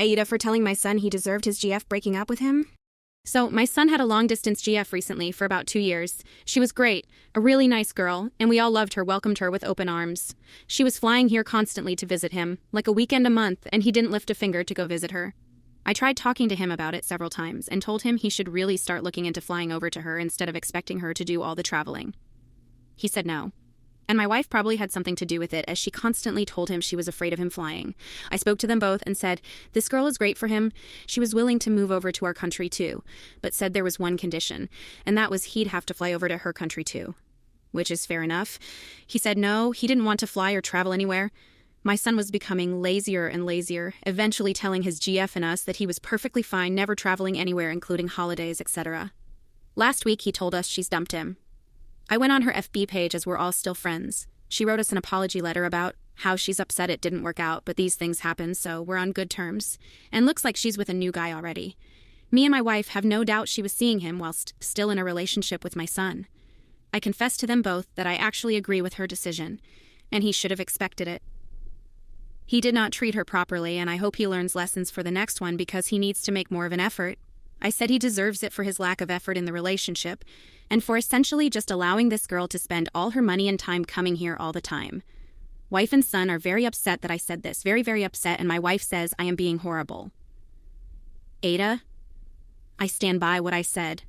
AITA for telling my son he deserved his GF breaking up with him? So, my son had a long-distance GF recently for about 2 years. She was great, a really nice girl, and we all loved her, welcomed her with open arms. She was flying here constantly to visit him, like a weekend a month, and he didn't lift a finger to go visit her. I tried talking to him about it several times and told him he should really start looking into flying over to her instead of expecting her to do all the traveling. He said no. And my wife probably had something to do with it, as she constantly told him she was afraid of him flying. I spoke to them both and said, this girl is great for him. She was willing to move over to our country too, but said there was one condition, and that was he'd have to fly over to her country too. Which is fair enough. He said no, he didn't want to fly or travel anywhere. My son was becoming lazier and lazier, eventually telling his GF and us that he was perfectly fine never traveling anywhere, including holidays, etc. Last week he told us she's dumped him. I went on her FB page as we're all still friends. She wrote us an apology letter about how she's upset it didn't work out, but these things happen, so we're on good terms. And looks like she's with a new guy already. Me and my wife have no doubt she was seeing him whilst still in a relationship with my son. I confessed to them both that I actually agree with her decision, and he should have expected it. He did not treat her properly, and I hope he learns lessons for the next one because he needs to make more of an effort. I said he deserves it for his lack of effort in the relationship, and for essentially just allowing this girl to spend all her money and time coming here all the time. Wife and son are very upset that I said this, very, very upset, and my wife says I am being horrible. AITA, I stand by what I said.